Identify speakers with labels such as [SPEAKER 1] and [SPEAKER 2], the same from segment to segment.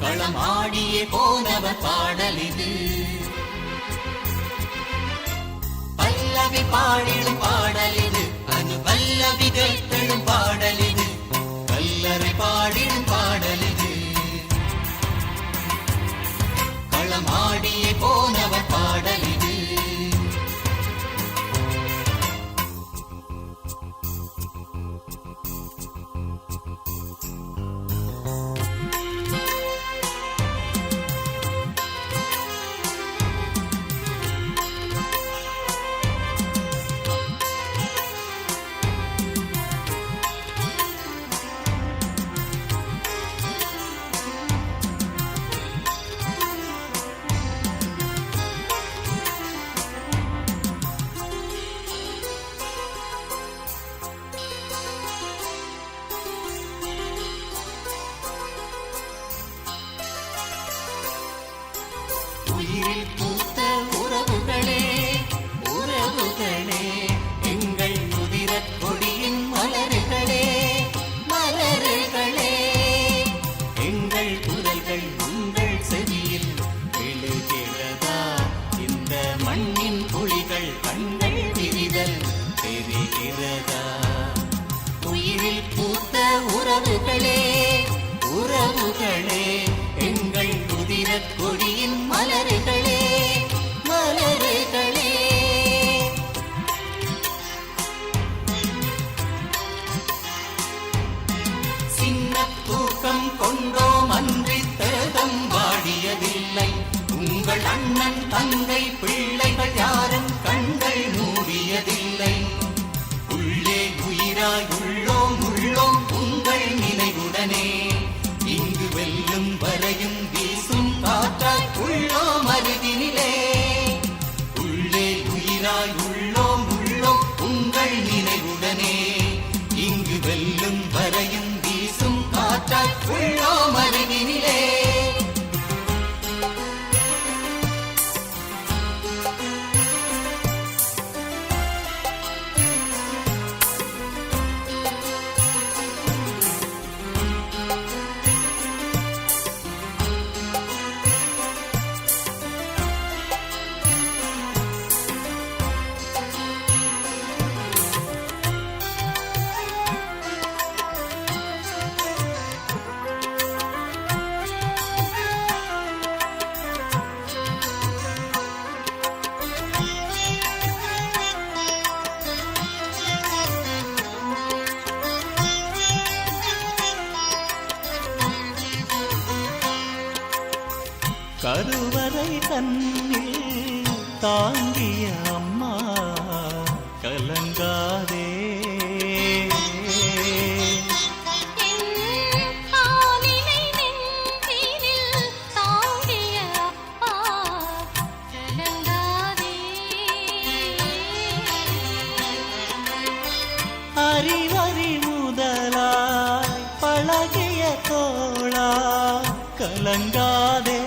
[SPEAKER 1] களமாடியே போனவர் பாடலிது. பல்லவி பாடிடும் பாடலிது, அனுபல்லவி கேட்டும் பாடலிது, கல்லறை பாடிடும் பாடலிது. களமாடியே போனவர் பாடலிது. உயிரில் பூத்த உறவுகளே, உறவுகளே, எங்கள் உதிரக் கொடியின் மலர்களே, மலர்களே, எங்கள் குரல்கள் உங்கள் செவியில் விழுகிறதா? இந்த மண்ணின் குழிகள் கண்கள் விரிதல் தெரிகிறதா? உயிரில் பூத்த உறவுகளே, உறவுகளே, எங்கள் உதிரக் கொடியின் மலர்களே, மலர்களே. சின்ன தூக்கம் கொண்டோம் அன்றி தேகம் வாடியதில்லை. உங்கள் அண்ணன் தங்கை பிள்ளைகள் யாரும் கண்கள் மூடியதில்லை. உள்ளே உயிராய் உள்ளோம் உள்ளோம் உங்கள் நினைவுடனே. இங்கு வெல்லும் வரையும் வீசும் காற்றாய் உள்ளோம் அருகினிலே. உள்ளே உயிராய் உள்ளோம் உள்ளோம் உங்கள் நினைவுடனே. இங்கு வெல்லும் வரையும் வீசும் காற்றாய் உள்ளோம் அருகினிலே. கருவறை தன்னில் தாங்கிய அம்மா கலங்காதே. அறிவறி முதலாய் பழகிய தோளா கலங்காதே.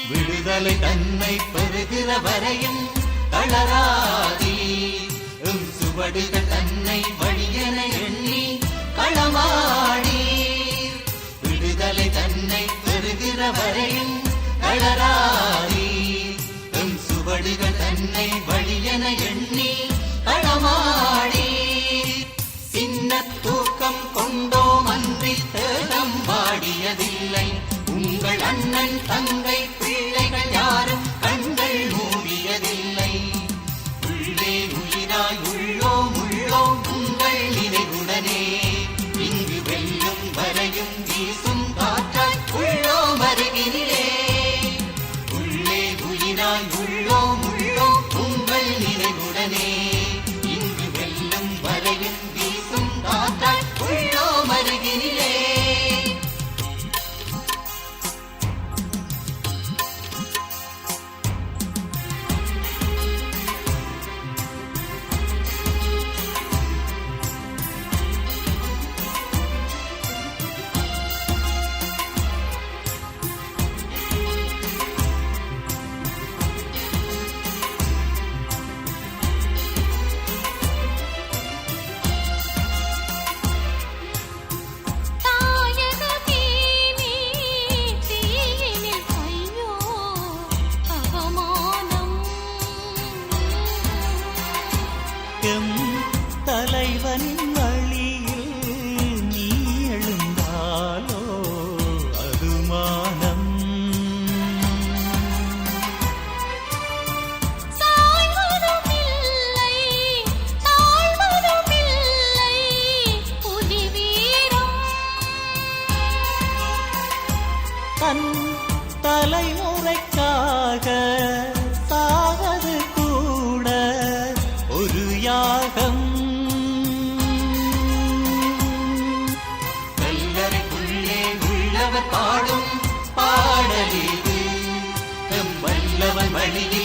[SPEAKER 1] விடுதலை தன்னை பெறுகிற வரையும் தளராதி. சுவடுகள் தன்னை வழியென எண்ணி களமாடி. விடுதலை தன்னை பெறுகிற வரையும் தளராதி. சுவடுகள் தன்னை வழியென எண்ணி களமாடி. சின்ன தூக்கம் கொண்டோம் அன்றி தேகம் வாடியதில்லை. உங்கள் அண்ணன் தங்கை பிள்ளைகள் யாரும் கண்கள் மூடியதில்லை. உள்ளே உயிராய் உள்ளோம் உள்ளோம் உங்கள் நினைவுடனே. இங்கு வெல்லும் வரையும் வீசும் காற்றாய் உள்ளோம் அருகினிலே. உள்ளே உயிராய் உள்ளோம் உள்ளோம் உங்கள் நினைவுடனே. இங்கு வெல்லும் வரையும் வீசும் காற்றாய் உள்ளோம் அருகினிலே.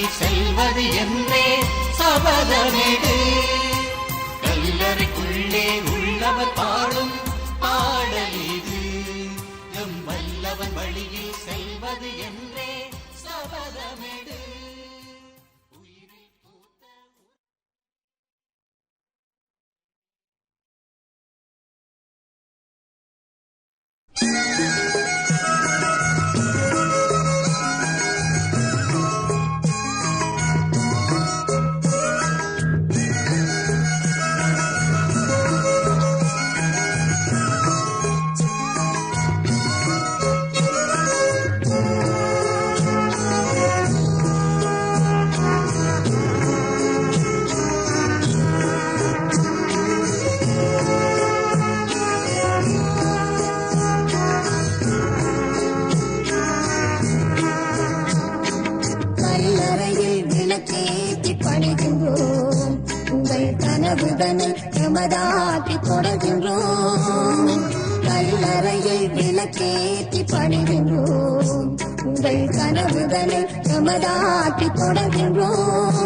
[SPEAKER 1] வழியில் செல்வது என்றே சபதமிடு. கல்லறைக்குள்ளே உள்ளவர் பாடும் பாடல் இது. எம் வல்லவன் வழியில் செல்வது என்றே சபதமிடு.
[SPEAKER 2] எமதாக்கி தொடர்கின்றோம். கல்லறையை விளக்கேற்றி பணிகின்றோம். உங்கள் கனவுதனை எமதாக்கி தொடர்கின்றோம்.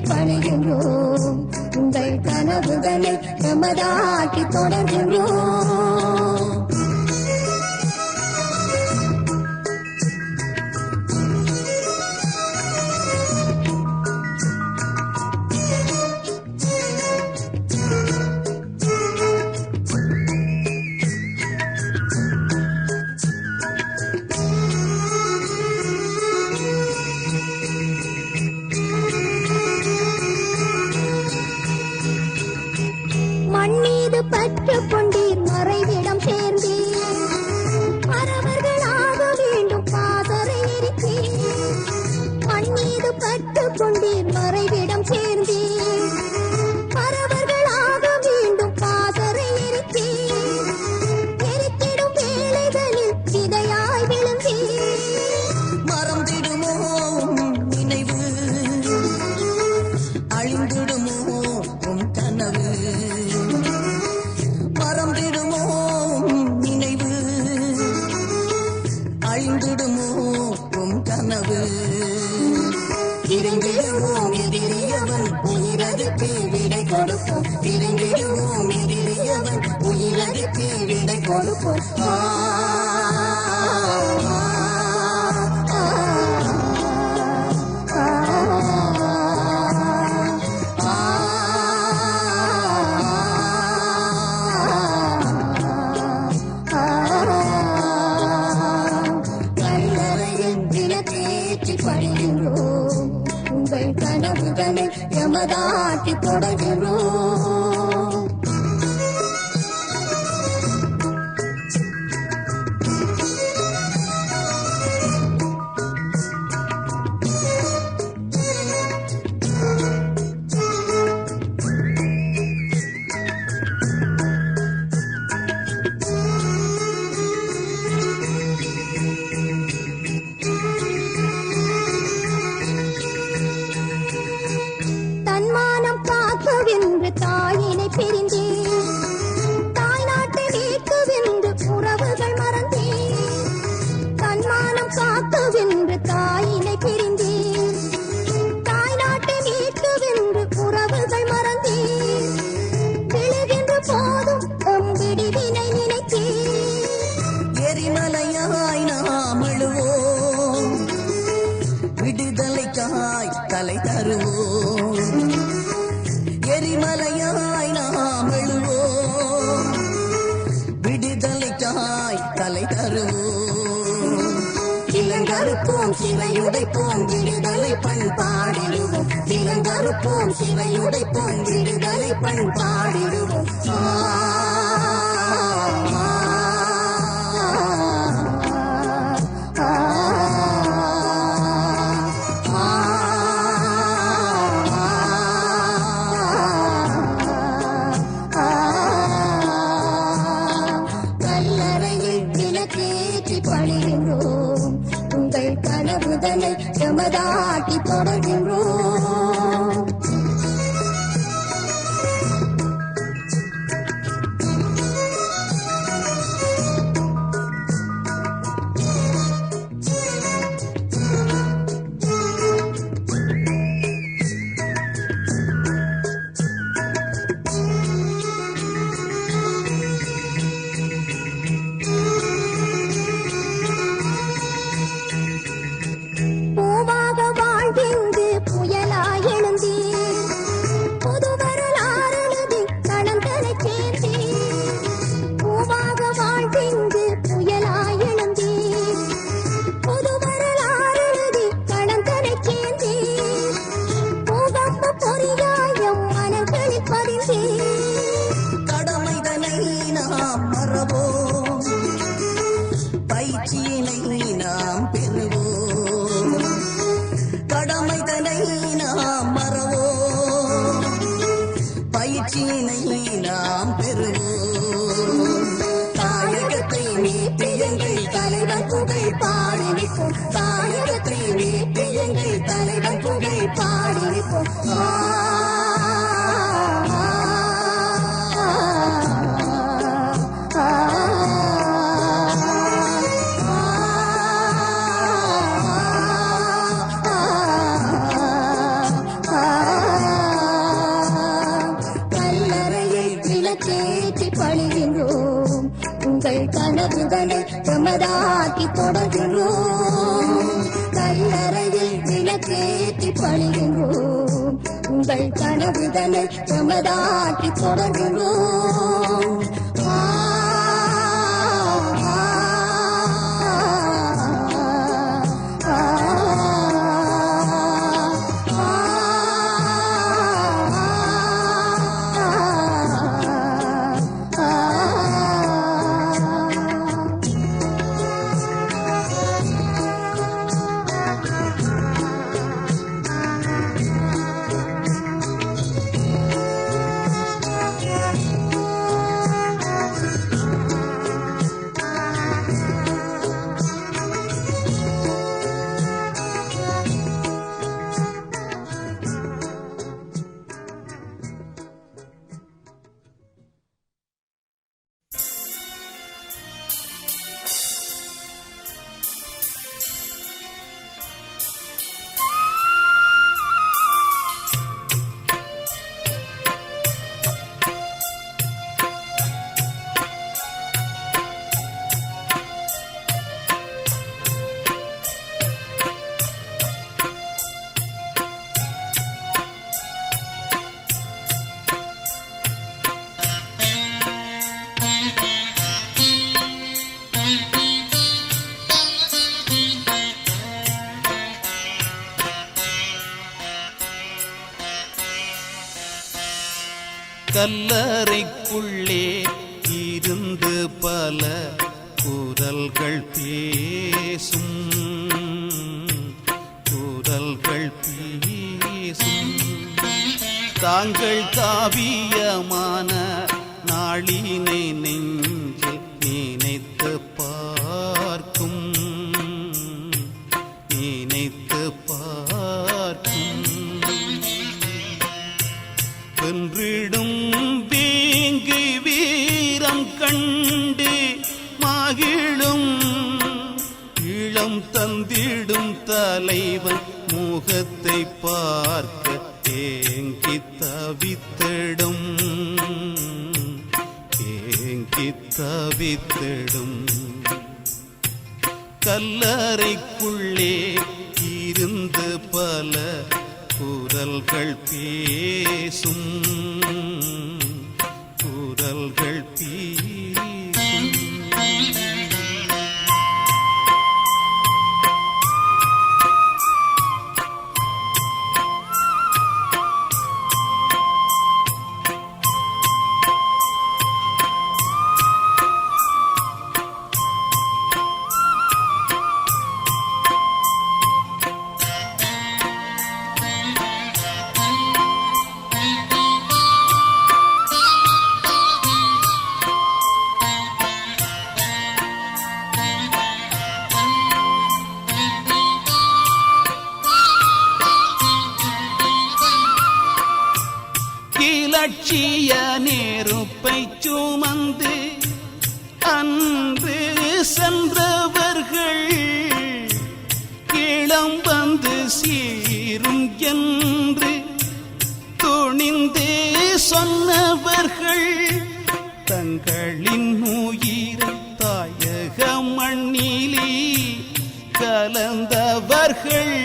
[SPEAKER 2] பணிகின்றோம். உங்கள் கனவுகளை எமதாக்கி தொடர்கின்றோம். பற்று கொண்டீர் மறைவிடம் சேர்ந்தீர். மறவர்களாக வேண்டும் பாதரை எரித்தீர். மண்ணீது பற்று கொண்டீர் மறைவிடம் சேர்ந்தீர். மறவர்களாக வேண்டும் பாதரை எரித்தீர். எரித்திடும் வேளைகளில் விதையாய் விழுந்தீர்.
[SPEAKER 3] மறந்திடுமோ நினைவு, அழிந்திடுமோ உன் கனவு. மறந்திடுமோ நினைவு, அழிந்திடுமோ உன் கனவு.
[SPEAKER 2] இருந்திடுவோம் எதிரியவன் உயிரதுக்கு விடை கொடுப்போம். இருந்திடுவோம் எதிரியவன் உயிரதுக்கு விடை கொடுப்போம். உங்கள் கனவுகளை எமதாக்கி தொடர்கிறோம். தாயினை பிரிந்தேன். தாய் நாட்டை மீட்கவென்று உறவுகள் மறந்தேன். தன்மானம் காக்கவென்று தாயினை பிரிந்தேன். தாய் நாட்டை மீட்கவென்று உறவுகள் மறந்தேன். விழுகின்ற போதும் விடிவினை நினைத்தேன்.
[SPEAKER 3] எரிமலையாய் நாம் அழுவோம், விடுதலைக்காய் தலை தருவோம். எரிமலையாய் நாம் எழுவோம், விடுதலைக்காய் தலை தருவோம்.
[SPEAKER 2] இளங்கருப்போம் சிறையுடைப்போம் விடுதலை பண்பாடிடுவோம். இளங்கருப்போம் சிறையுடைப்போம் விடுதலை பண்பாடிடுவோம். நமதாக்கி தொடர்கின்றோம். பூவாக வாழ்கின்று புயலாய் எழுந்தே புது வரலாறு கடந்தனை சேர்ந்தே. பூவாக வாழ்கின்று புயலாய் எழுந்தே புது வரலாறு கடந்தனை சேர்ந்தே. பூகம்ப பொறியாயம் மனங்களில் பதிந்தே.
[SPEAKER 3] கடமைதனை நாம் மறவோம், பயிற்சியினை நாம் பெறுவோம். கடமைதனை நாம் மறவோம், பயிற்சியினை நாம் பெறுவோம். தாயகத்தை மீட்டு எங்கள் தலைவன் புகழ் பாடிவிப்போம். தாயகத்தை மீட்டு எங்கள் தலைவன் புகழ் பாடிவிப்போம்.
[SPEAKER 2] கல்லறையில் விளக்கேற்றி பணிகின்றோம். உங்கள் கனவுகளை பிரமதாக்கி தொடர்கின்றோம். கல்லறையில் விளக்கேற்றி பணிகின்றோம். உங்கள் கனவுகளை பிரமதாக்கி தொடர்கின்றோம்.
[SPEAKER 1] கல்லறைக்குள்ளே இருந்து பல குரல்கள் பேசும், குரல்கள் பேசும். தாங்கள் காவியமான நாளினை நெஞ்சில் நினைத்து பார்க்கும், நினைத்து பார்க்கும். வென்றிடும் வீங்கி வீரம் கண்டு மகிழும், இளம் தந்திடும் தலைவன் முகத்தை பார்க்க ஏங்கி தவித்திடும், ஏங்கி தவித்திடும். கல்லறைக்குள்ளே இருந்து பல குரல்கள் பேசும், குரல்கள் பேசும். லட்சிய நெருப்பை சுமந்து அன்று சென்றவர்கள் இளம் வந்து சீரும் என்று துணிந்தே சொன்னவர்கள் தங்களின் உயிரை தாயக மண்ணிலே கலந்தவர்கள்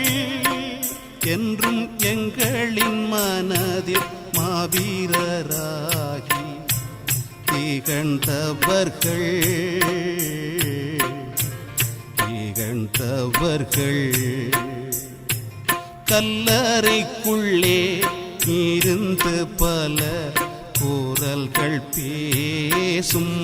[SPEAKER 1] என்றும் எங்களின் மனதில் மாவீரராகி திகழ்ந்தவர்கள் கல்லறைக்குள்ளே இருந்து பல குரல்கள் பேசும்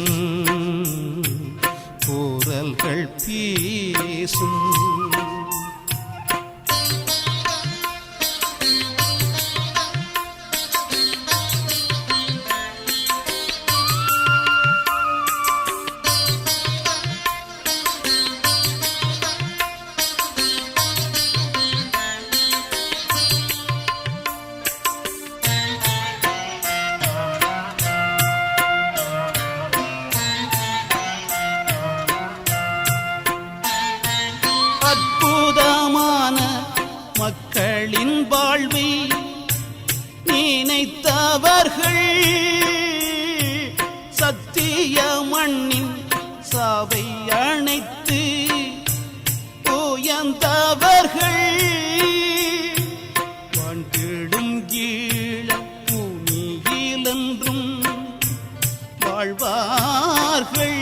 [SPEAKER 1] அற்புதமான மக்களின் வாழ்வை நினைத்தவர்கள் சத்திய மண்ணின் சாவை அணைத்து உயர்ந்தவர்கள் வாழ்ந்திடும் ஈழ பூமியிலென்றும் வாழ்வார்கள்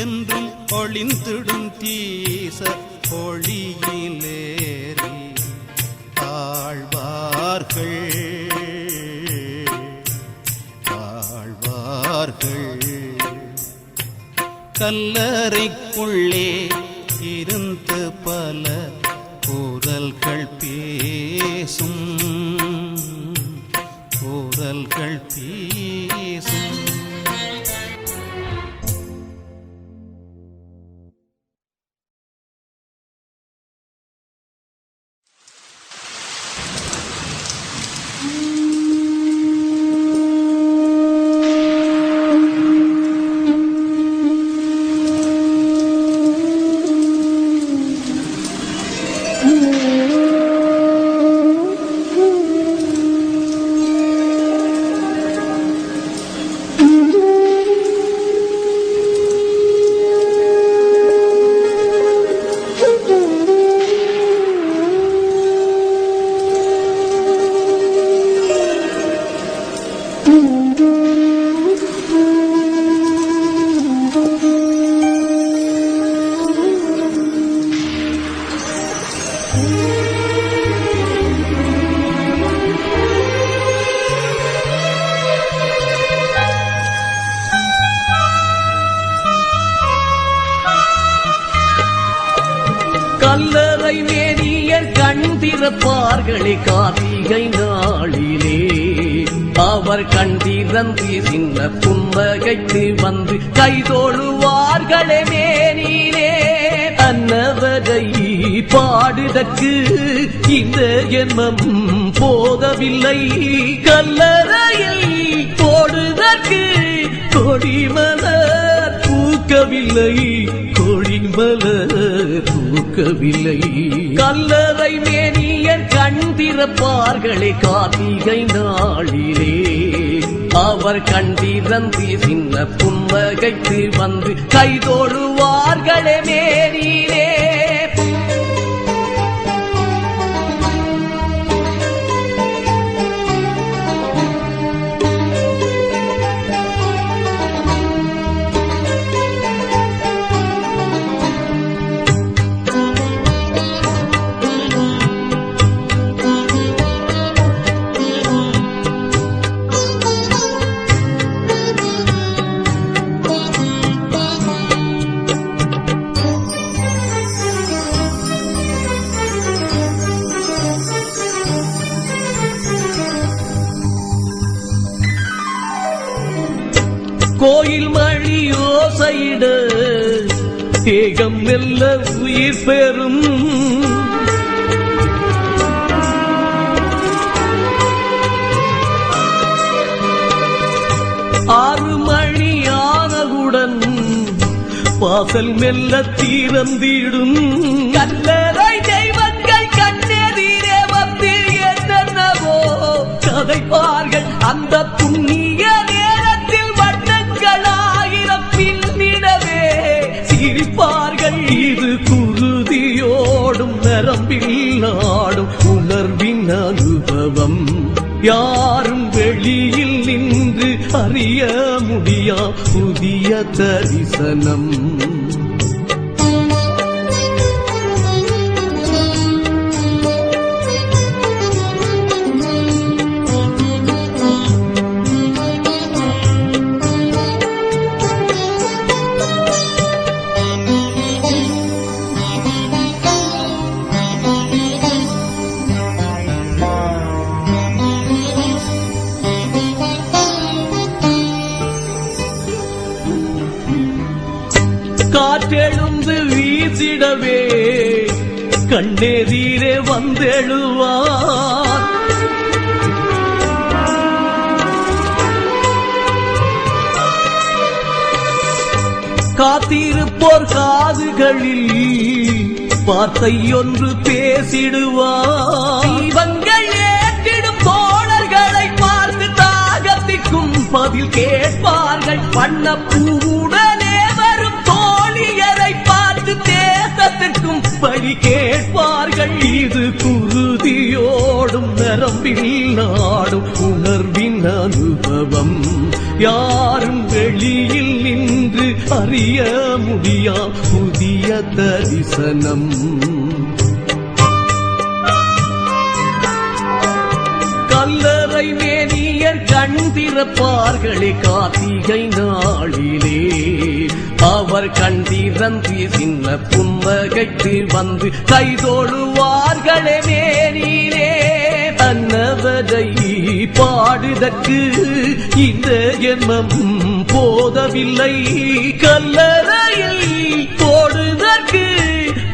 [SPEAKER 1] என்றும் ஒளிந்திடும் தீச ஒளியிலேறி ஆழ்வார்கள் கல்லறைக்குள்ளே இருந்து பல குரல்கள் பேசும்
[SPEAKER 4] கல்லறை மேனியர் கண் திறப்பார்களே கார்த்திகை நாளிலே அவர் கண் திறந்து சின்ன புன்னகைத்து வந்து கைதோழுவார்களே மேனிலே அன்னவரை பாடுதற்கு இந்த ஜென்மம் போதவில்லை கல்லறையில் போடுதற்கு கொடிமலர் பூக்கவில்லை கொடிமலர் பூக்கவில்லை கல்லறை மேனியர் கண் திறப்பார்களே கார்த்திகை நாளிலே அவர் கண் திறந்து சின்ன புன்னகைத்து வந்து கைதோழுவார்களே மேனிலே கோயில் மணி ஓசையிட தேகம் மெல்ல உயிர் பெறும் வாசல் மெல்ல திறந்திடும். கல்லறை தெய்வங்கள் கண்ணெதிரே வந்து என்னவோ கதைப்பார்கள். அந்த புண்ணிய நேரத்தில் வண்ணங்கள் ஆயிரம் பின்னிடவே சிரிப்பார்கள். இது குருதியோடும் நரம்பில் நாடும் உணர்வின் அனுபவம். யாரும் வெளியில் நின்று அறிய முடியா புதிய தரிசனம். காற்றெழுந்து வீசிடவே கண்ணெதிரே வந்தெழுவார். காத்திருப்போர் காதுகளில் வார்த்தை ஒன்று பேசிடுவார். தீபங்கள் ஏற்றிடும் தோழர்களை பார்த்து தாகத்திற்கும் பதில் கேட்பார்கள். வண்ணப்பூவுடனே வரும் தோழியரை பார்த்து தேசத்திற்கும் பழி கேட்பார்கள். இது குருதியோடும் நரம்பில் நாடும் உணர்வின் அனுபவம். யாரும் வெளியில் நின்று அறிய முடியா புதிய தரிசனம். கல்லறை மேனியர் கண் திறப்பார்களே கார்த்திகை நாளிலே. அவர் கண் திறந்து சின்ன புன்னகைத்து வந்து கைதோடுவார்களே மேனிலே. தன்னவரை பாடுதற்கு இந்த ஜென்மம் போதவில்லை. கல்லறையில் போடுதற்கு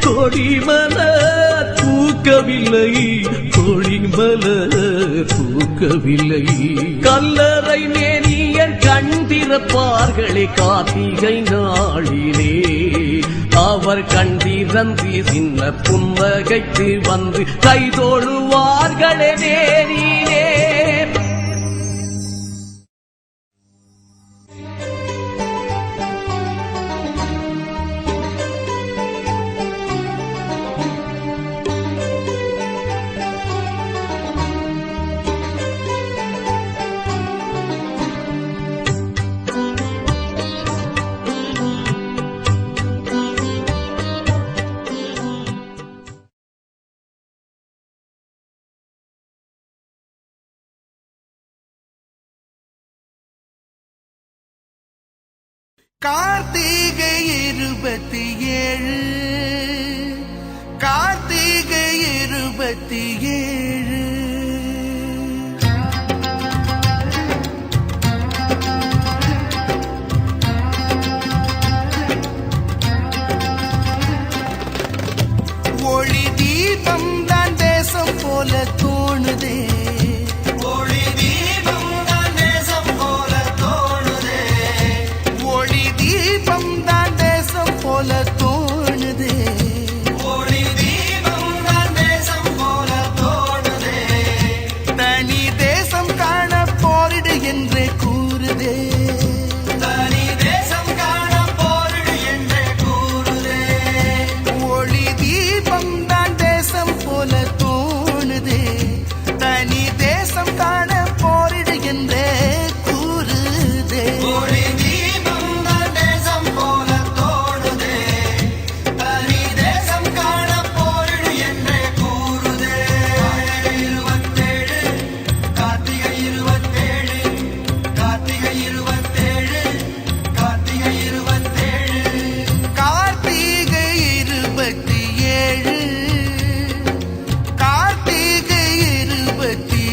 [SPEAKER 4] கொடிமலர் பூக்கவில்லை. கொடிமலர் பூக்கவில்லை. கல்லறை மேனியர் கண் திறப்பார்களே கார்த்திகை நாளிலே. அவர் கண் திறந்து சின்ன புன்னகைத்து வந்து கைதோடுவார்களே நேரிலே.
[SPEAKER 5] கார்த்திகை 27 கார்த்திகை 27 ஒளி தீபம் தான் தேசம் போல தோணுதே. ஒளி தீபம் தான் தேசம் போல தோணுதே. ஒளி தீபம் தான் தேசம் போல தோணுதே. ஒளி தீபம் தான் தேசம் போல தோணுதே. தனி தேசம் காண போரிடு என்றே கூறுதே. தனி தேசம் காண போரிடு என்றே கூறுதே. ஒளி தீபம் தான் தேசம் போல தோணுதே. தனி தேசம் காண போரிடு என்றே கூறுதே. ஒளி தீபம் தான் தேசம் போல தோணுதே. தனி தேசம் காண போரிடு என்றே கூறுதே. கார்த்திகை 27 கார்த்திகை 27 கார்த்திகை 27 கார்த்திகை 27 கார்த்திகை 27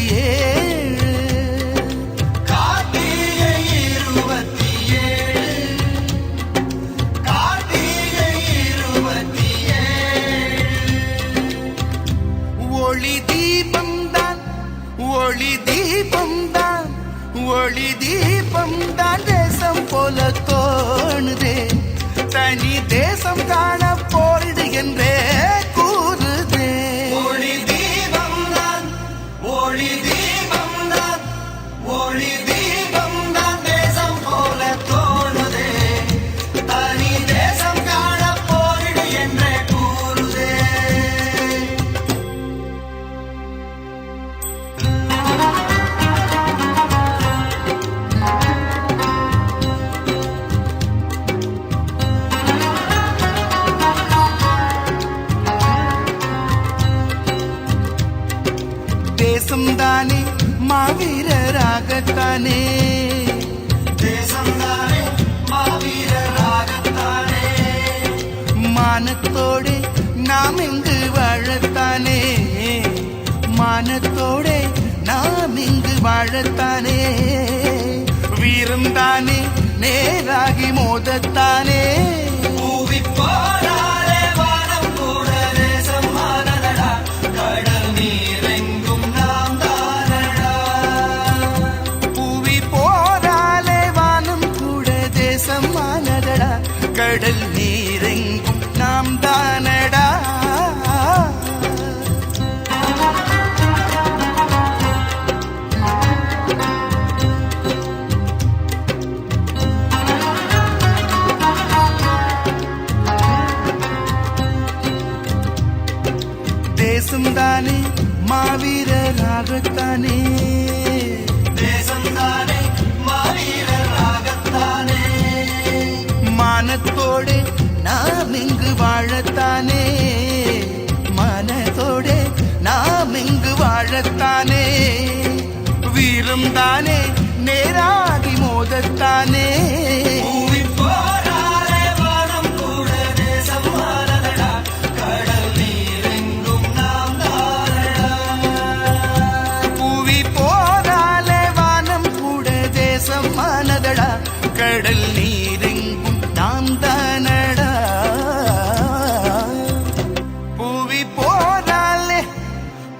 [SPEAKER 5] கார்த்திகை 27 கார்த்திகை 27 ஒளி தீபம் தான் ஒளி தீபம் தான் ஒளி தீபம் தான் தேசம் போல தோணுதே. தனி மாவீரராகத்தானே
[SPEAKER 3] தேசம்தானே மாவீரராகத்தானே
[SPEAKER 5] மானத்தோடு நாம் இங்கு வாழத்தானே மானத்தோடு நாம் இங்கு வாழத்தானே வீரம் தானே நேராகி மோதத்தானே
[SPEAKER 3] பூவி போராலே வானம் கூட தேசம் மானதடா கடல் நீரெங்கும் நாம் தானடா
[SPEAKER 5] பூவி போராலே வானம் கூட தேசம் மானதடா கடல் நீரெங்கும் நாம் தானடா தேசம்தானே மாவீரராகத்தானே
[SPEAKER 3] தேசம்தானே மாவீரராகத்தானே
[SPEAKER 5] மானத்தோடு நாம் இங்கு வாழத்தானே மானத்தோடு நாம் இங்கு வாழத்தானே வீரம் தானே நேராகி மோதத்தானே
[SPEAKER 3] பூவி போராலே வானம் கூட தேசம் மானதடா கடல் நீரெங்கும் நாம் தானடா
[SPEAKER 5] பூவி போராலே வானம் கூட தேசம் மானதடா கடல் நீரெங்கும் நாம் தானடா பூவி போராலே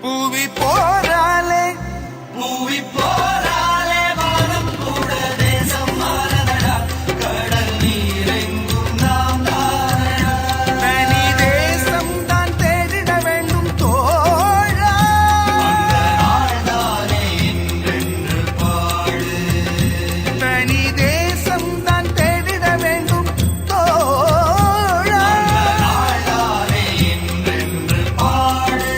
[SPEAKER 5] பூவி போராலே
[SPEAKER 3] பூவி போராலே வானம் கூட தேசம் மானதடா கடல் நீரெங்கும் நாம் தானடா
[SPEAKER 5] தனி தேசம் தான் தேடிட வேண்டும் தோழா
[SPEAKER 3] நாள்தானே என்றென்று பாடு
[SPEAKER 5] தனி தேசம் தான் தேடிட வேண்டும் தோழா
[SPEAKER 3] நாள்தானே என்றென்று பாடு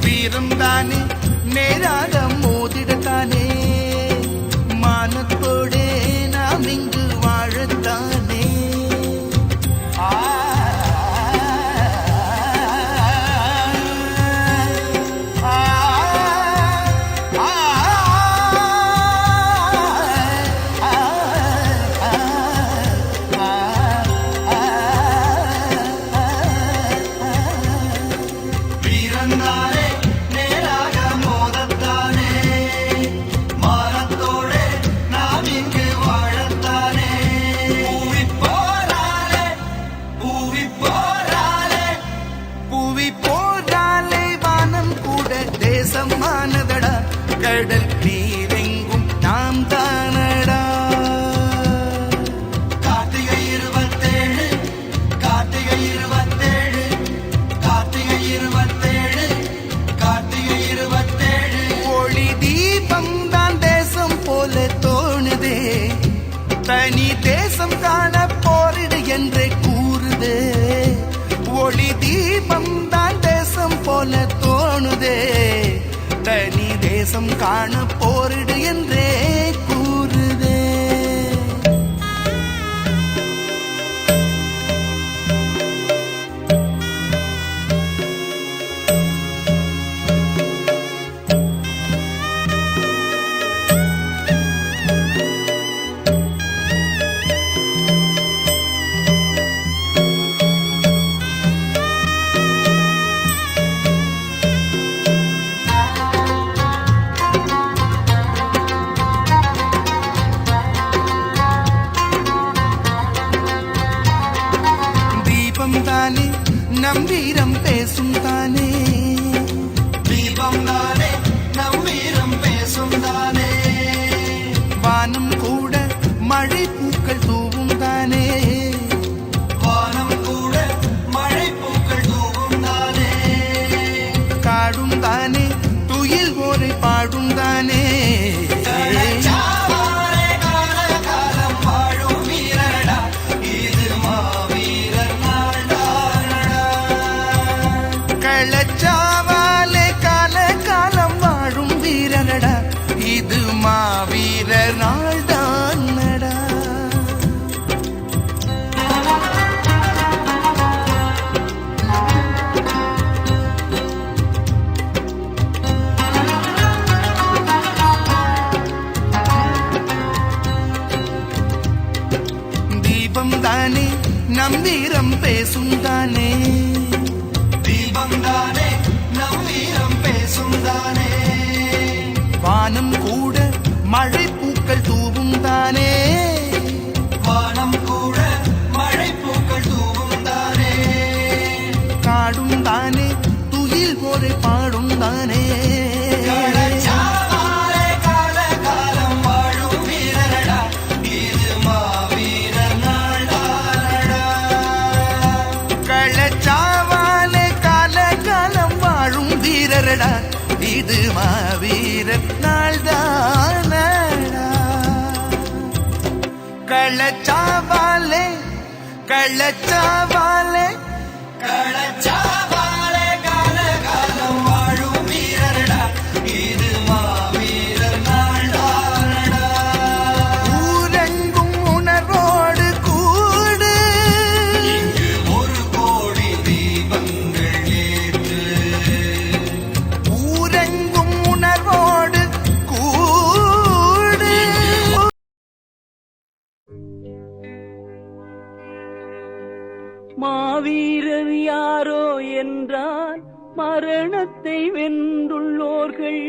[SPEAKER 5] வீரம் தானே நேராக மோதிடத்தானே மானத்தோடே நாம் இங்கு வாழத்தானே ஆ ஆ ஆ
[SPEAKER 3] வீரந்தானே நேராக மோதத்தானே மானத்தோடே நாம் இங்கு வாழத்தானே பூவி போராலே பூவி போராலே
[SPEAKER 5] பூவி போராலே வானம் கூட தேசம் மானதடா கடல் நீரெங்கும் நாம் தானடா
[SPEAKER 3] கார்த்திகை 27 கார்த்திகை 27 கார்த்திகை 27 கார்த்திகை 27
[SPEAKER 5] ஒளி தீபம் தான் தேசம் போல தோணுதே தனி தேசம் காண போரிடு என்றே கூறுதே ஒளி தீபம் தான் தேசம் போல தோணுதே தனி தேசம் காண போரிடு என்றே கூறுதே தீபம் தானே நம் வீரம் பேசும் தானே
[SPEAKER 3] தீபம் தானே நம் வீரம் பேசும் தானே
[SPEAKER 5] வானம் கூட மழை பூக்கள் தூவும் தானே
[SPEAKER 3] வானம் கூட மழை பூக்கள் தூவும் தானே
[SPEAKER 5] காடும் தானே துயில் ஓரை பாடும் தானே
[SPEAKER 3] சாவாரே கால காலம் வாழும் வீரடா இது மாவீரர் நாள்தானடா
[SPEAKER 5] கள்ளச்சாவாலே கால காலம் வாழும் வீரனடா இது மாவீரர் நாள்தானடா தானே நம் வீரம் பேசும் தானே
[SPEAKER 3] தீபம் தானே நம் வீரம் பேசும் தானே
[SPEAKER 5] வானம் கூட மழை பூக்கள் தூவும் தானே
[SPEAKER 3] வானம் கூட மழை பூக்கள் தூவும் தானே
[SPEAKER 5] காடும் தானே துயில் போரை பாடும் தானே
[SPEAKER 3] களச்சாவாலே கால காலம் வாழும் வீரரடா இது மாவீரர் நாள்தானடா
[SPEAKER 5] கள்ளச்சாவாலே கால காலம் வாழும் வீரரடா இது மாவீரர் நாள்தானடா கள்ளச்சாவாலே கள்ளச்சாவாலே
[SPEAKER 3] களச்சாவாலே கால காலம் வாழும் வீரரடா இது மாவீரர் நாள்தானடா
[SPEAKER 5] ஊரெங்கும் உணர்வோடு கூடு
[SPEAKER 3] இங்கு 1 கோடி தீபங்கள் ஏற்று
[SPEAKER 5] ஊரெங்கும் உணர்வோடு கூடு
[SPEAKER 4] மாவீரர் யாரோ என்றால் மரணத்தை வென்றுள்ளோர்கள்.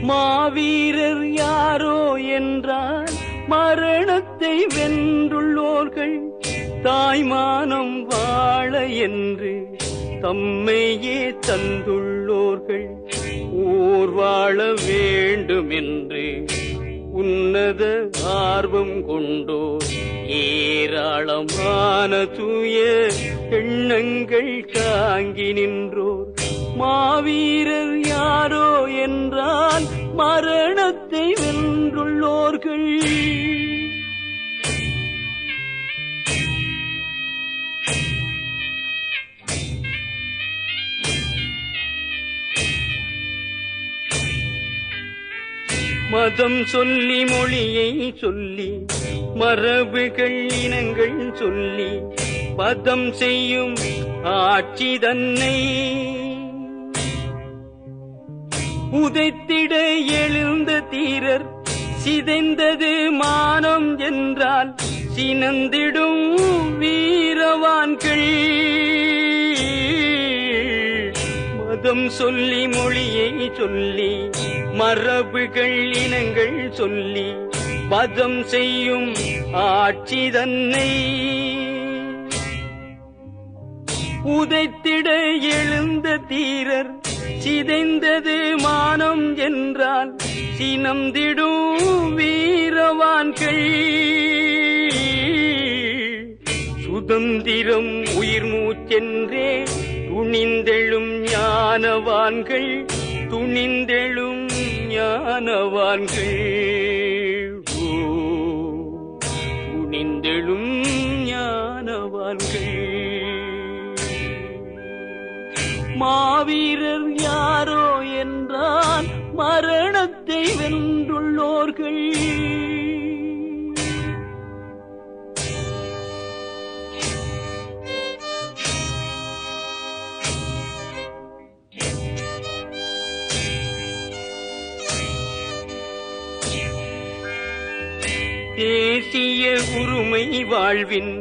[SPEAKER 4] மாவீரர் யாரோ என்றால் மரணத்தை வென்றுள்ளோர்கள். தாய்மானம் வாழ என்று தம்மையே தந்துள்ளோர்கள். ஊர் வாழ வேண்டும் என்று உன்னத ஆர்வம் கொண்டோர் ஏராளமான தூய எண்ணங்கள் தாங்கி நின்றோர். மாவீரர் யாரோ என்றால் மரணத்தை வென்றுள்ளோர்கள். மதம் சொல்லி மொழியை சொல்லி மரபுகள் இனங்கள் சொல்லி பதம் செய்யும் ஆட்சி தன்னை உதைத்திட எழுந்த தீரர் சிதைந்தது மானம் என்றால் சினந்திடும் வீரவான்கள். மதம் சொல்லி மொழியை சொல்லி மரபுகள் இனங்கள் சொல்லி பதம் செய்யும் ஆட்சி தன்னை உதைத்திட எழுந்த தீரர் சிதைந்தது மானம் என்றால் சினந்திடும் வீரவான்கள். சுதந்திரம் உயிர் மூச்சென்றே துணிந்தெழும் ஞானவான்கள், துணிந்தெழும் ஞானவான்கள். துணிந்தெழும் ஞானவான்கள். மாவீரர் யாரோ என்றால் மரணத்தை வென்றுள்ளோர்கள். தேசிய உரிமை வாழ்வின்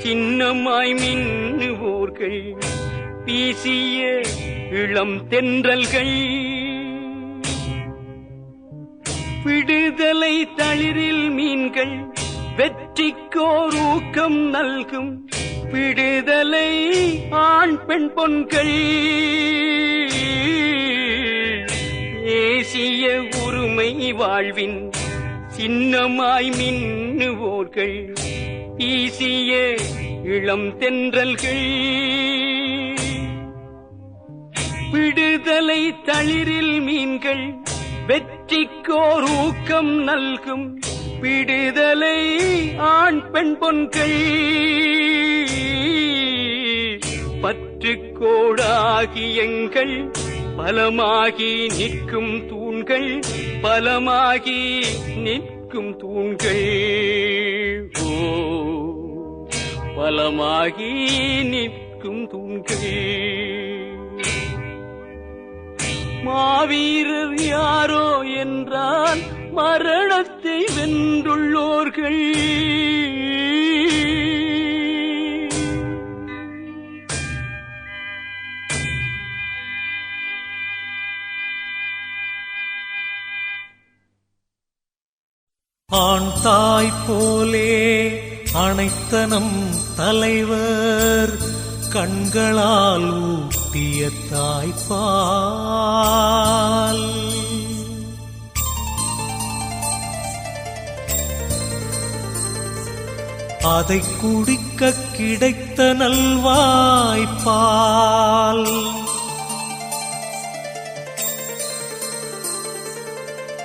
[SPEAKER 4] சின்னமாய் மின்னுவோர்கள், வீசிய இளம் தென்றல்கள், விடுதலை தளிரில் மீன்கள், வெற்றிக்கோர் ஊக்கம் நல்கும் விடுதலை ஆண் பெண் பொன்கள். தேசிய உரிமை வாழ்வின் சின்னமாய் மின்னுவோர்கள், வீசிய இளம் தென்றல்கள், விடுதலை தளிரில் மீன்கள், வெற்றிக்கோர் ஊக்கம் நல்கும் விடுதலை ஆண் பெண் பொன்கள். பற்றுக்கோடாகி எங்கள் பலமாகி நிற்கும் தூண்கள், பலமாகி நிற்கும் தூண்கள். பலமாகி நிற்கும் தூண்கள். மாவீரர் யாரோ என்றால் மரணத்தை வென்றுள்ளோர்கள்.
[SPEAKER 6] ஆண் தாய் போலே அனைத்தனம் தலைவர் கண்களால் ஊட்டிய தாய்ப்பால். அதை குடிக்க கிடைத்த நல்வாய்ப்பால்.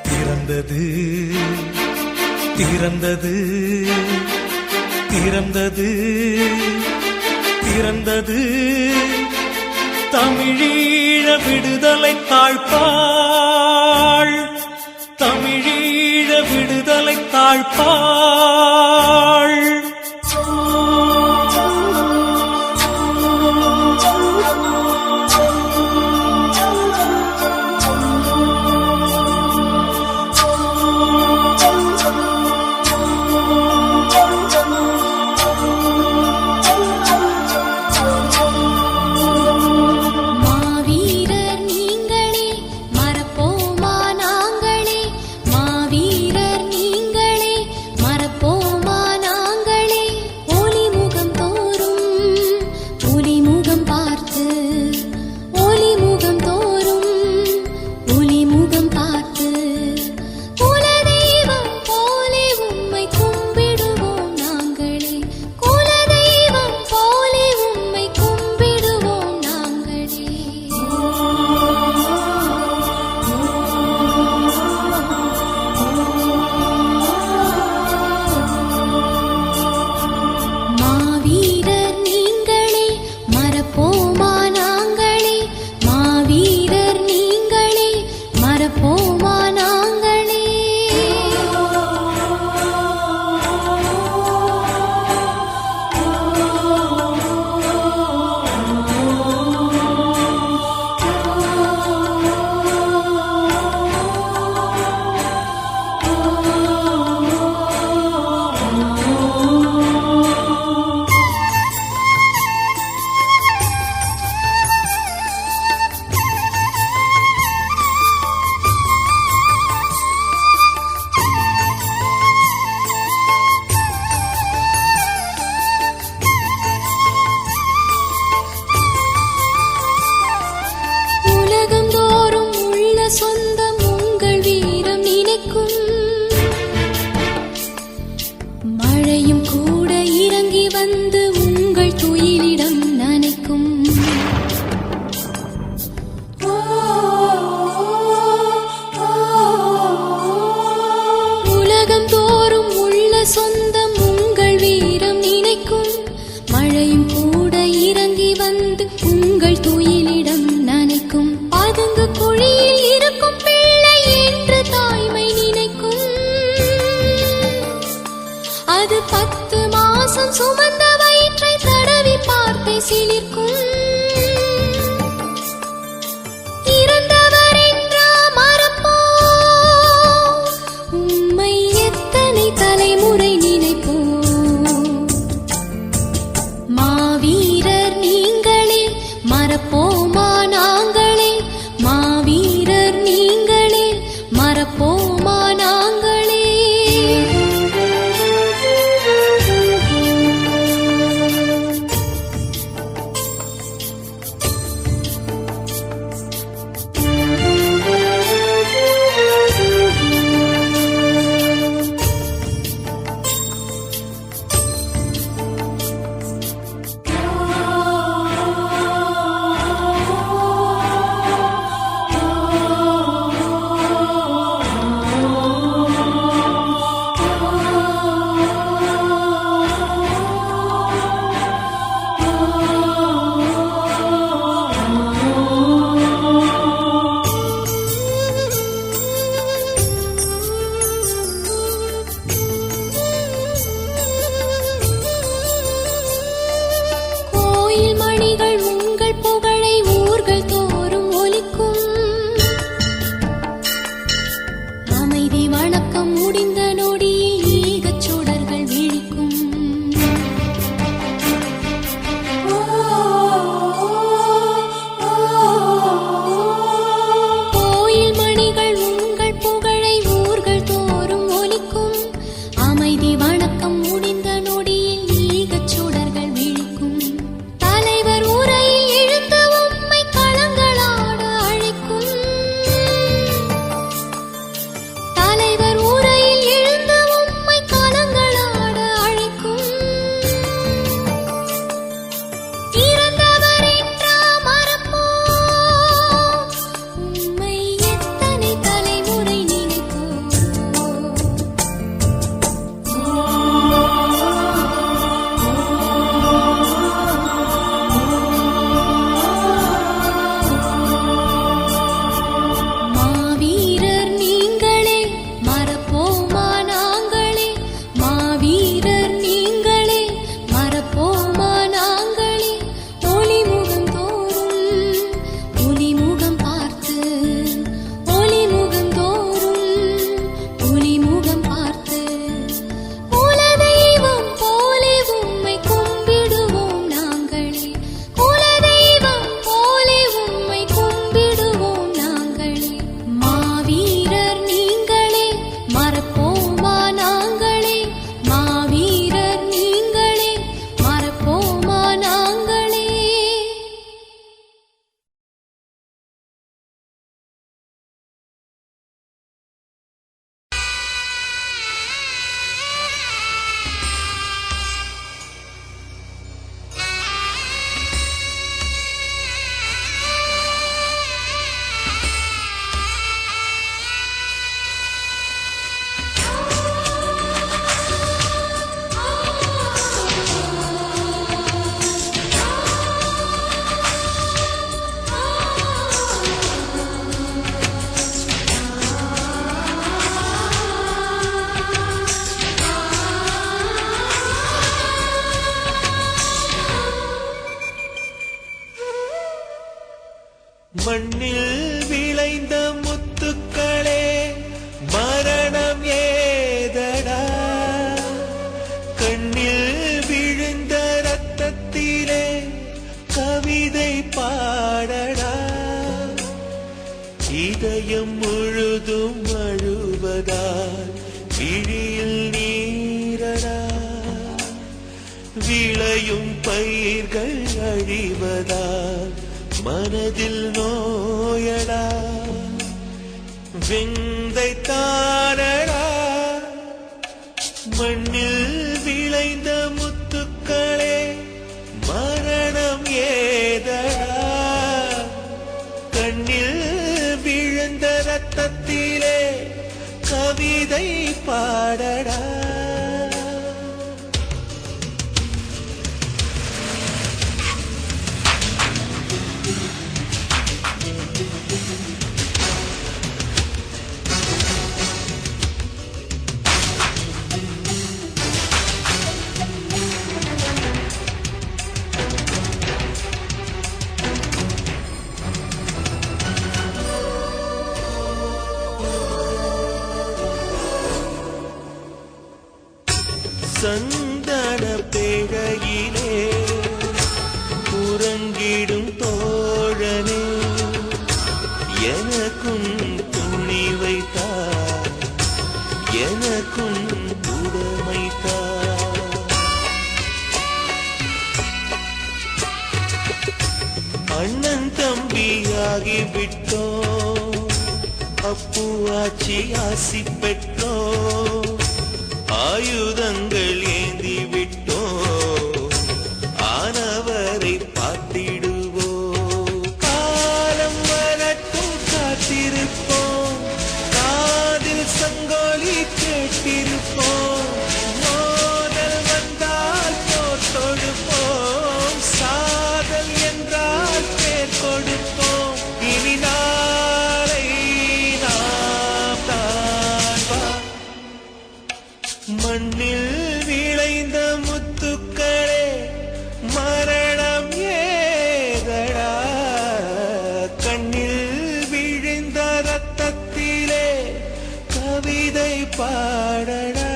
[SPEAKER 6] திறந்தது திறந்தது திறந்தது திறந்தது தமிழீழ விடுதலை தாழ்ப்பாள். தமிழீழ விடுதலை தாழ்ப்பாள். மண்ணில் விளைந்த முத்துக்களே மரணம் ஏதடா, கண்ணில் விழுந்த ரத்தத்திலே கவிதை பாடடா, இதயம் முழுதும் அழுவதால் விழியில் நீரடா, விளையும் பயிர்கள் அழிவதால் மனதில் நோயடா, விந்தை தானடா, மண்ணில் விளைந்த முத்துக்களே மரணம் ஏதடா, கண்ணில் விழுந்த ரத்தத்திலே கவிதை பாடடா. சந்தன பேழையிலே உறங்கிடும் தோழனே, எனக்கும் துணி வைத்தார், எனக்கும் உடமைத்தார், அண்ணன் தம்பியாகி விட்டோம், அப்பு ஆச்சி ஆசி பெற்றோம், ஆயுதங்கள் ஏந்தி விட்டோம், ஆனவரை பார்த்திடுவோம், காலம் வரட்டும் காத்திருப்போம், காதில் சங்கோலி கேட்டிருப்போம், மோதல் வந்தால் போர் தொடுப்போம், சாதல் என்றால் பேர் கொடுப்போம், இனி நாளை நாம் தான் வா. மண்ணில் விளைந்த முத்துக்களே மரணம் ஏதடா, கண்ணில் விழுந்த ரத்தத்திலே கவிதை பாடடா.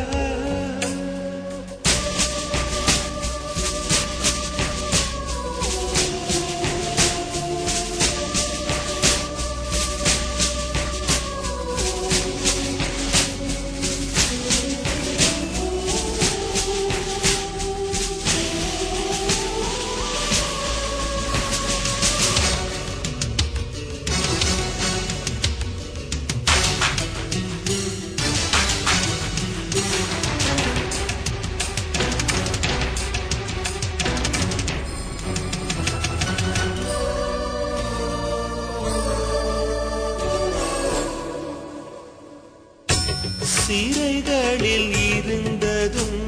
[SPEAKER 6] சிறைகளில் இருந்ததும்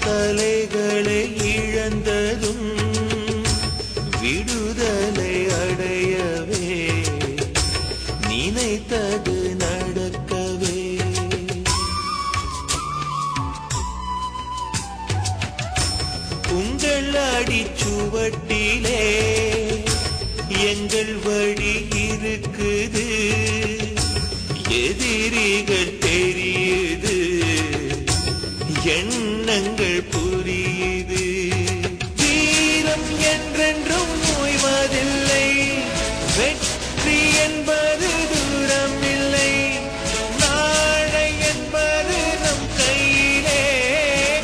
[SPEAKER 6] தலைகளை இழந்ததும் விடுதலை அடையவே நினைத்தது நடக்கவே, உங்கள் அடிச்சுவட்டிலே எங்கள் வழி இருக்குது, எதிரிகள் தெரியுது, எண்ணங்கள் புரியுது, வீரம் என்றென்றும் ஓய்வதில்லை, வெற்றி என்பது தூரம் இல்லை, நாளை என்பது நம் கையிலே,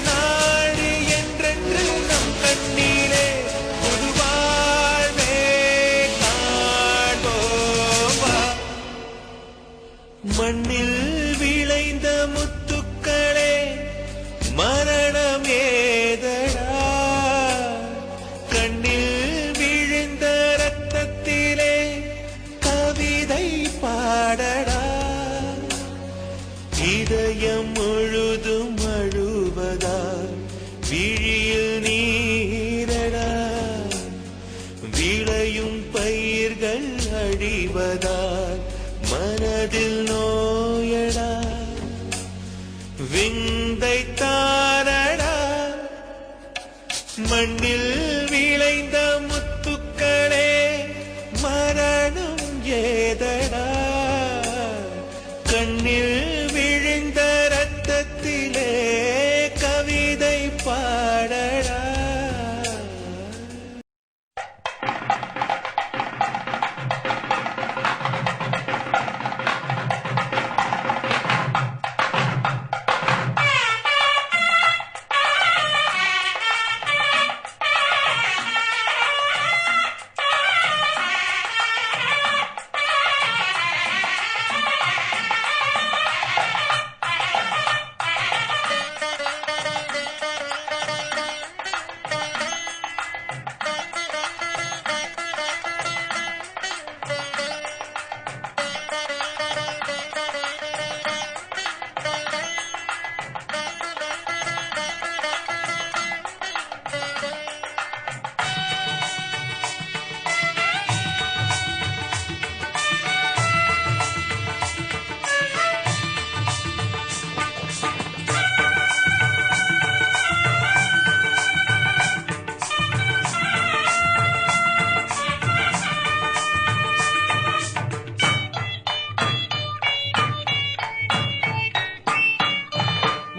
[SPEAKER 6] நாடு என்றென்று நம் கண்ணிலே, புது வாழ்வே காண்போம் வா. மண்ணில் விளைந்த முத்துக்களே மரணம் ஏதடா, கண்ணில் விழுந்த ரத்தத்திலே கவிதை பாடடா, இதயம் முழுதும் அழுவதால் விழியில் நீரடா, விளையும் பயிர்கள் அழிவதால் மனதில் நோயடா, விந்தை தானடா, மண்ணில் விளைந்த முத்துக்களே ஏதடா கண்ணில் விழுந்த ரத்தத்திலே கவிதை பாடடா.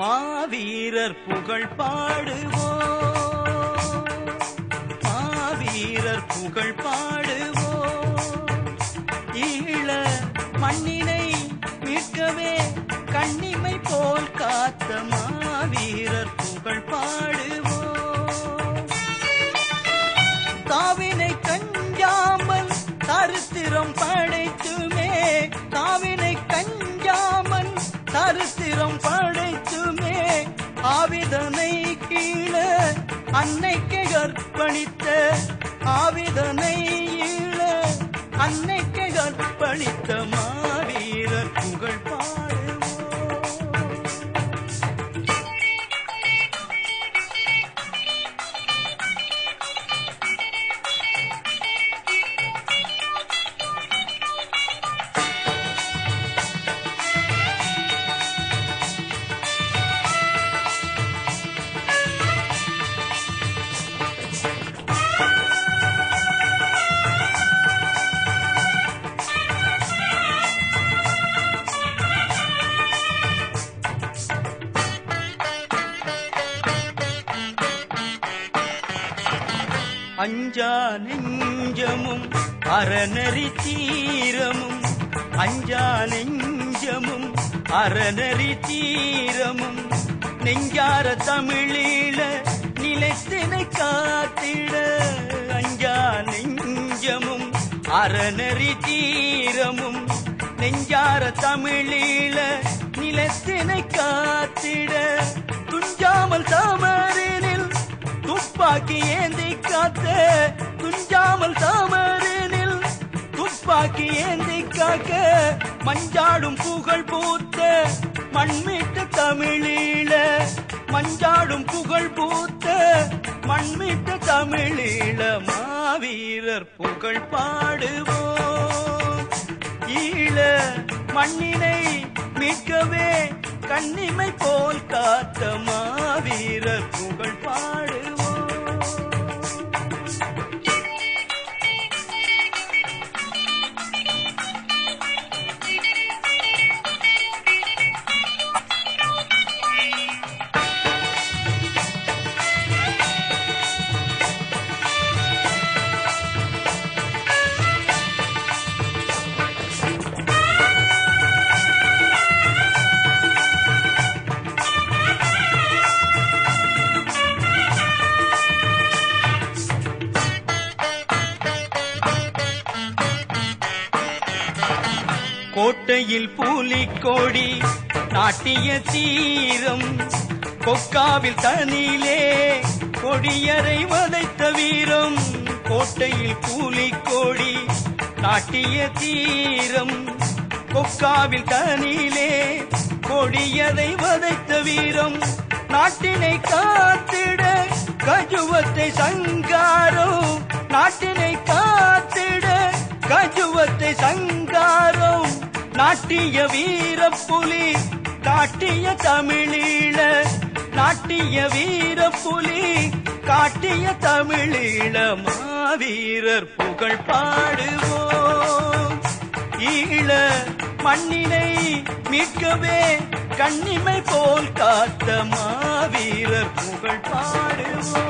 [SPEAKER 4] மாவீரர் புகழ் பாடுவோம், மாவீரர் புகழ் பாடுவோம். ஈழ மண்ணினை மீட்கவே கண்ணிமை போல் காத்த மாவீரர் புகழ் பாடுவோம். தாவினை கஞ்சாமல் சரித்திரம் படைத்துமே, தாவினை கஞ்சாமல் சரித்திரம் படைத்துமே, ஆவிதனை கீழ அன்னைக்கு அர்ப்பணித்த, ஆவிதனை ஈழ அன்னைக்கு அர்ப்பணித்த மாவீரர் புகழ் பாடுவோம். அஞ்சா நெஞ்சமும் அறநெறி தீரமும், அஞ்சா நெஞ்சமும் அறநெறி தீரமும், நெஞ்சார தமிழீழ நிலைத்தினை காத்திட. அஞ்சா நெஞ்சமும் அறநெறி தீரமும், நெஞ்சார தமிழீழ நிலைத்தினை காத்திட. துஞ்சாமல் சமரினில் துப்பாக்கி ஏந்தி காத்த, துஞ்சாமல் சமரினில் துப்பாக்கி ஏந்தி காக்க, மஞ்சாடும் புகழ் பூத்த மண்மீட்ட தமிழீழ, மஞ்சாடும் புகழ் பூத்த மண்மீட்ட தமிழீழ மாவீரர் புகழ் பாடுவோம். ஈழ மண்ணினை மீட்கவே கண்ணிமை போல் காத்த மாவீரர் புகழ் பாடுவோம். கோட்டையில் பூலிக்கோடி நாட்டிய தீரம், கொக்காவில் தனிலே கொடியரை வதைத்த வீரம். கோட்டையில் பூலிக்கோடி நாட்டிய தீரம், கொக்காவில் தனிலே கொடியரை வதைத்த வீரம். நாட்டினை காத்திட கஜுவத்தை சங்காரம், நாட்டினை காத்திட கஜுவத்தை சங்காரம். நாட்டிய வீரப்புலி காட்டிய தமிழீழ, நாட்டிய வீரப்புலி காட்டிய தமிழீழ மாவீரர் புகழ் பாடுவோம். ஈழ மண்ணினை மீட்கவே கண்ணிமை போல் காத்த மாவீரர் புகழ் பாடுவோம்.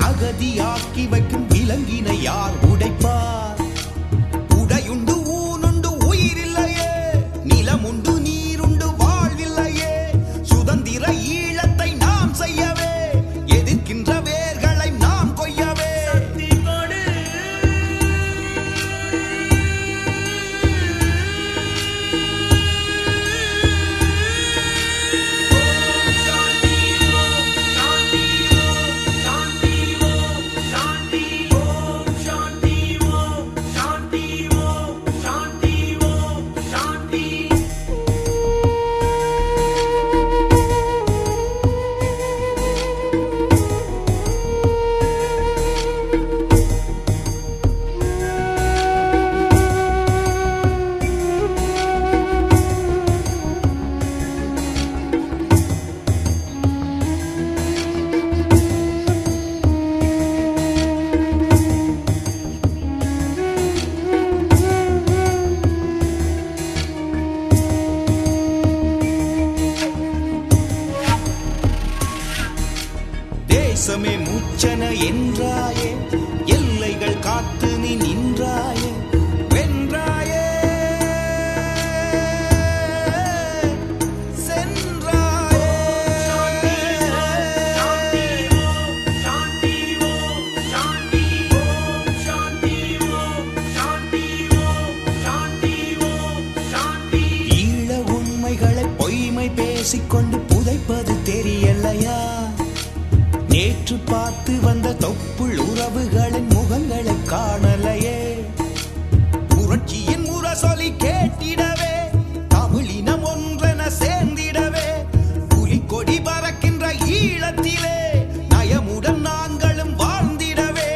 [SPEAKER 5] அகதியாக்கி வைக்கும் விலங்கினை யார் உடைப்பார்? உடையுண்டு ஊனுண்டு உயிரில்லையே, நிலமுண்டு நீருண்டு வாழ்வில்லையே, சுதந்திர ஈழத்தை நாம் செய்யவே, எதிர்க்கின்ற வேர்களை நாம் கொய்யவே. தேசமே மூச்சன என்றாயே, எல்லைகள் காத்து நீ நின்றாயே, வென்றாயே சென்றாயே. ஈழ உண்மைகளை பொய்மை பேசிக்கொண்டு புதைப்பது தெரியலையா? நேற்று பார்த்து வந்த தொப்புள் உறவுகளின் முகங்களை காணலையே. புரட்சியின் முரசொலி கேட்டிடவே, தமிழினம் ஒன்றென சேர்ந்திடவே, புலிக்கொடி பறக்கின்ற ஈழத்திலே நயமுடன் நாங்களும் வாழ்ந்திடவே.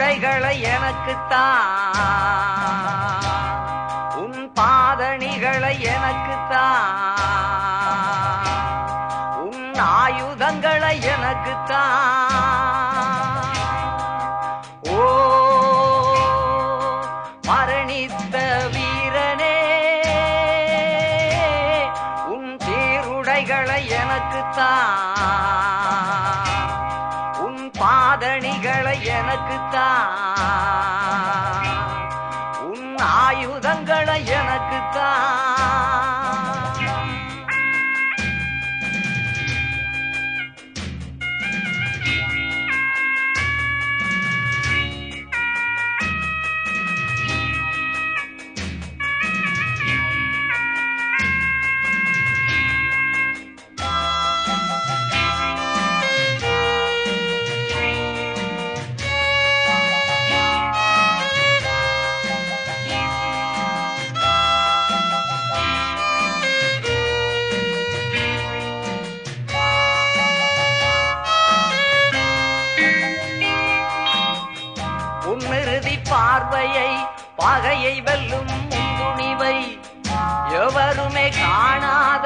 [SPEAKER 4] சீருடைகளை எனக்குத்தான், உன் பாதணிகளை எனக்குத்தான், உன் ஆயுதங்களை எனக்குத்தான். ஓ மரணித்த வீரனே, உன் சீருடைகளை எனக்குத்தான், உன் பாதணிகளை எனக்குத்தான், உன் ஆயுதங்களை எனக்குத்தான். உன்னிறுதி பார்வையை பகையை வெல்லும் உன் துணிவை எவருமே காணாத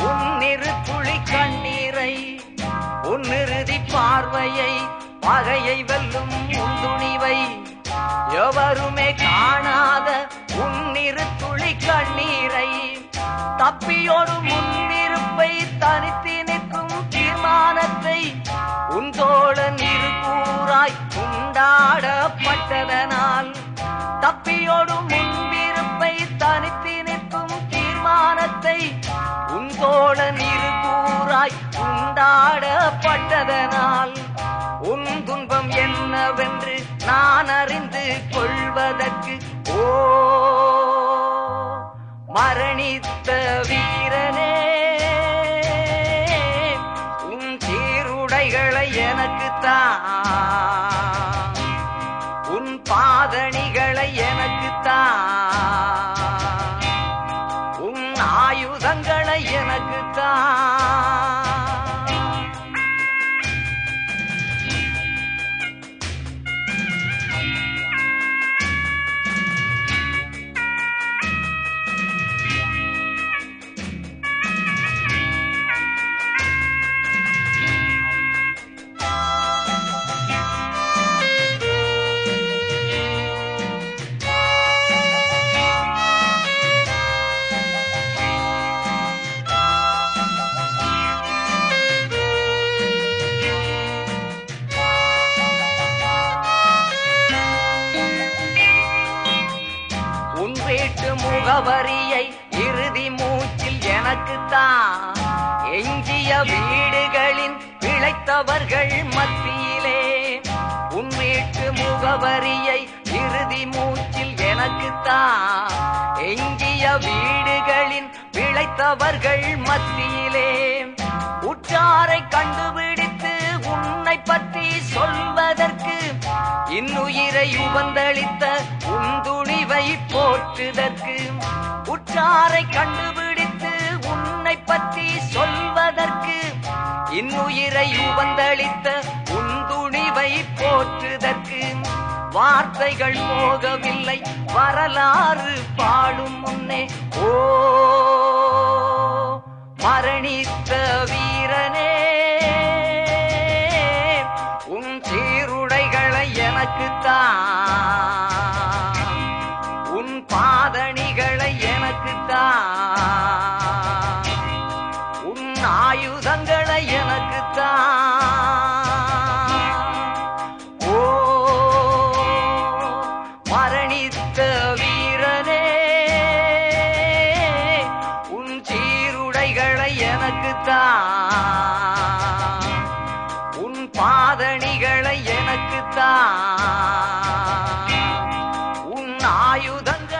[SPEAKER 4] உன்னிரு துளி கண்ணீரை. உன்னிறுதி பார்வையை பகையை வெல்லும் உன் துணிவை எவருமே காணாத உன்னிரு துளி கண்ணீரை. தப்பியோடு முன்னிருப்பை தனித்து நிற்கும் தீர்மானத்தை உன் தோழன் இரு கூறாய் உண்டாடப்பட்டதனால். தப்பியோடு முன்னிருப்பை தனித்து நிற்கும் தீர்மானத்தை உன் தோழன் இரு கூறாய் உண்டாடப்பட்டதனால். உன் துன்பம் என்னவென்று நான் அறிந்து கொள்வதற்கு ஓ மரணித்த வீரனே, உன் சீருடைகளை எனக்குத்தான், உன் பாதணிகளை எனக்குத்தான், உன் ஆயுதங்களை எனக்குத்தான். வீட்டு முகவரியை இறுதி மூச்சில் எனக்குத்தான், எஞ்சிய வீடுகளின் பிழைத்தவர்கள் மத்தியிலே. உன் வீட்டு முகவரியை இறுதி மூச்சில் எனக்குத்தான், எஞ்சிய வீடுகளின் பிழைத்தவர்கள் மத்தியிலே. உற்றாரை கண்டுபிடித்து உன்னை பற்றி சொல்வதற்கு, இன்னுயிரை உபந்தளித்த உன் துணிவை போற்றுதற்கு. உற்றாரை கண்டுபிடித்து உன்னை பற்றி சொல்வதற்கு, இன்னுயிரை உபந்தளித்த உன் துணிவை போற்றுதற்கு. வார்த்தைகள் போகவில்லை வரலாறு பாடும் முன்னே, ஓ மரணித்த வீரனே, உன் சீருடைகளை எனக்குத்தான், உன் பாதணிகளை எனக்குத்தான், உன் ஆயுதங்களை எனக்குத்தான். ஓ மரணித்த வீரனே, உன் சீருடைகளை எனக்குத்தான், உன் பாதணிகளை எனக்குத்தான், உன் ஆயுதங்கள்